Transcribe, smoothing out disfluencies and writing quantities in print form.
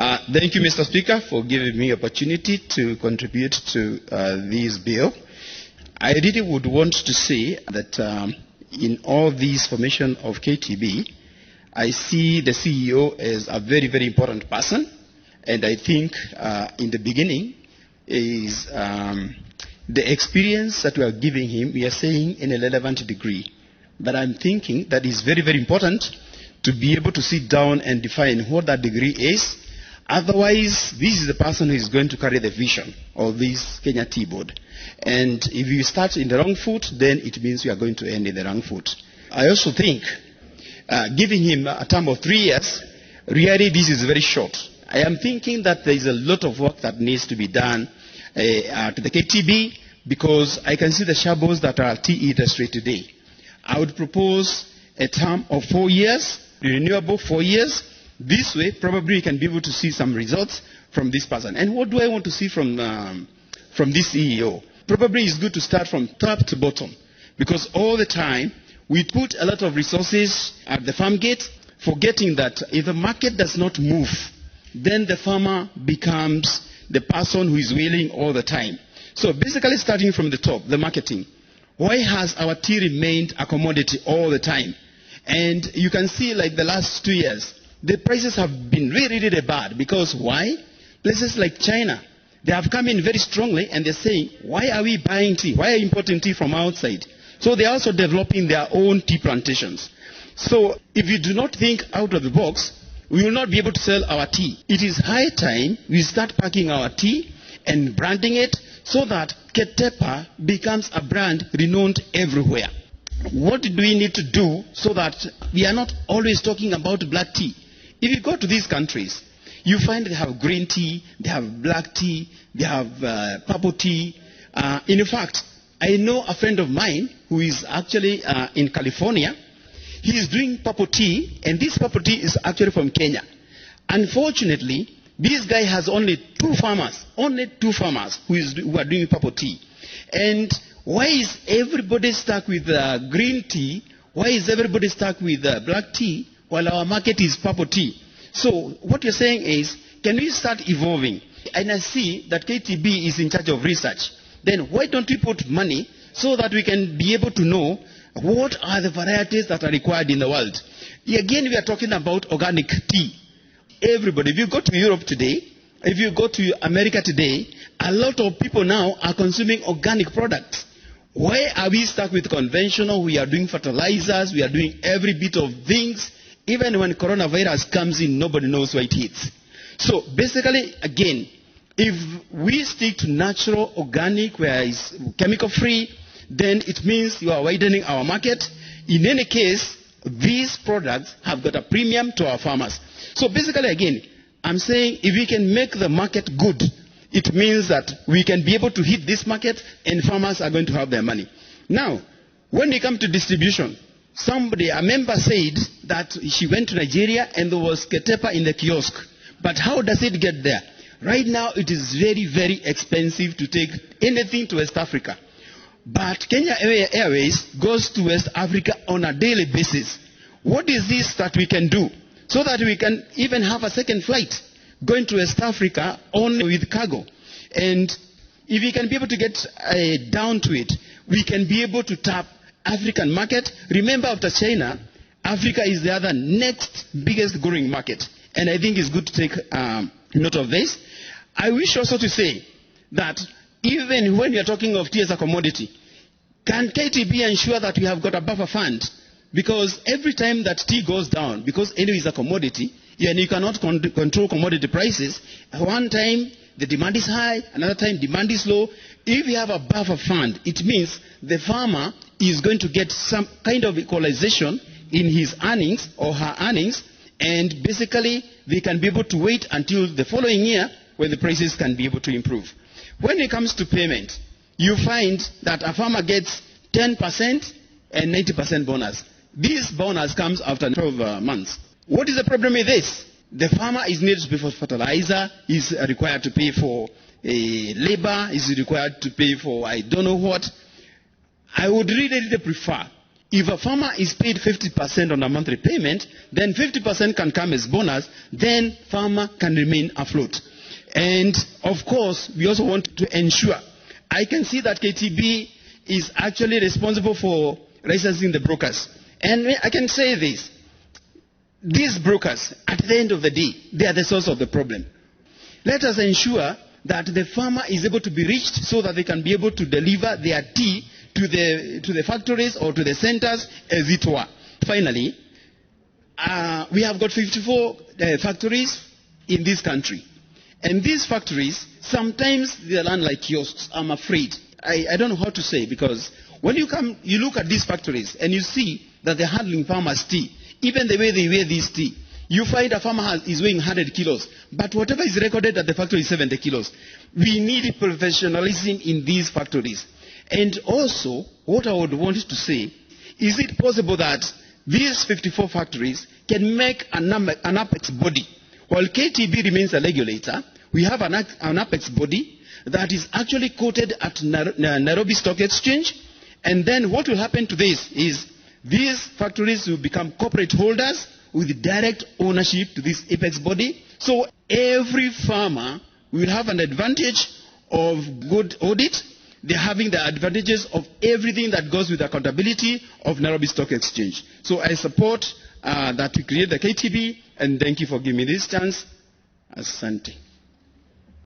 Thank you, Mr. Speaker, for giving me opportunity to contribute to this bill. I really would want to say that in all this formation of KTB, I see the CEO as a very, very important person, and I think in the beginning is the experience that we are giving him, we are saying in a relevant degree. But I'm thinking that is very, very important to be able to sit down and define what that degree is. Otherwise, this is the person who is going to carry the vision of this Kenya Tea Board. And if you start in the wrong foot, then it means you are going to end in the wrong foot. I also think giving him a term of 3 years, really this is very short. I am thinking that there is a lot of work that needs to be done to the KTB, because I can see the shambles that are tea industry today. I would propose a term of 4 years, renewable 4 years. This way, probably we can be able to see some results from this person. And what do I want to see from this CEO? Probably it's good to start from top to bottom, because all the time we put a lot of resources at the farm gate, forgetting that if the market does not move, then the farmer becomes the person who is wailing all the time. So basically starting from the top, the marketing. Why has our tea remained a commodity all the time? And you can see like the last 2 years, the prices have been really, really bad. Because why? Places like China, they have come in very strongly and they're saying, why are we buying tea? Why are we importing tea from outside? So they're also developing their own tea plantations. So if you do not think out of the box, we will not be able to sell our tea. It is high time we start packing our tea and branding it so that Ketepa becomes a brand renowned everywhere. What do we need to do so that we are not always talking about black tea? If you go to these countries, you find they have green tea, they have black tea, they have purple tea. In fact, I know a friend of mine who is actually in California. He is doing purple tea, and this purple tea is actually from Kenya. Unfortunately, this guy has only two farmers who are doing purple tea. And why is everybody stuck with green tea? Why is everybody stuck with black tea while our market is purple tea? So what you're saying is, can we start evolving? And I see that KTB is in charge of research. Then why don't we put money so that we can be able to know what are the varieties that are required in the world? Again, we are talking about organic tea. Everybody, if you go to Europe today, if you go to America today, a lot of people now are consuming organic products. Why are we stuck with conventional? We are doing fertilizers, we are doing every bit of things. Even when coronavirus comes in, nobody knows where it hits. So basically, again, if we stick to natural, organic, where it's chemical free, then it means you are widening our market. In any case, these products have got a premium to our farmers. So basically, again, I'm saying if we can make the market good, it means that we can be able to hit this market and farmers are going to have their money. Now, when we come to distribution, a member said that she went to Nigeria and there was Ketepa in the kiosk. But how does it get there? Right now, it is very, very expensive to take anything to West Africa. But Kenya Airways goes to West Africa on a daily basis. What is this that we can do so that we can even have a second flight going to West Africa only with cargo? And if we can be able to get down to it, we can be able to tap African market. Remember, after China, Africa is the other next biggest growing market. And I think it's good to take note of this. I wish also to say that even when we are talking of tea as a commodity, can KTB ensure that we have got a buffer fund? Because every time that tea goes down, because anyway is a commodity, and you cannot control commodity prices, one time the demand is high, another time demand is low. If we have a buffer fund, it means the farmer is going to get some kind of equalization in his earnings or her earnings, and basically they can be able to wait until the following year when the prices can be able to improve. When it comes to payment, you find that a farmer gets 10% and 90% bonus. This bonus comes after 12 months. What is the problem with this? The farmer is needed to pay for fertilizer, is required to pay for labor, is required to pay for I don't know what. I would really prefer If a farmer is paid 50% on a monthly payment, then 50% can come as bonus, then farmer can remain afloat. And of course, we also want to ensure, I can see that KTB is actually responsible for licensing the brokers. And I can say this, these brokers, at the end of the day, they are the source of the problem. Let us ensure that the farmer is able to be reached so that they can be able to deliver their tea to the factories or to the centers as it were. Finally, we have got 54 factories in this country. And these factories, sometimes they run like kiosks, I'm afraid. I don't know how to say, because when you look at these factories and you see that they're handling farmers' tea, even the way they weigh this tea, you find a farmer is weighing 100 kilos, but whatever is recorded at the factory is 70 kilos. We need professionalism in these factories. And also, what I would want to say, is it possible that these 54 factories can make an apex body? While KTB remains a regulator, we have an apex body that is actually quoted at Nairobi Stock Exchange. And then what will happen to this is these factories will become corporate holders with direct ownership to this apex body. So every farmer will have an advantage of good audit. They're having the advantages of everything that goes with the accountability of Nairobi Stock Exchange. So I support that we create the KTB, and thank you for giving me this chance. Asante.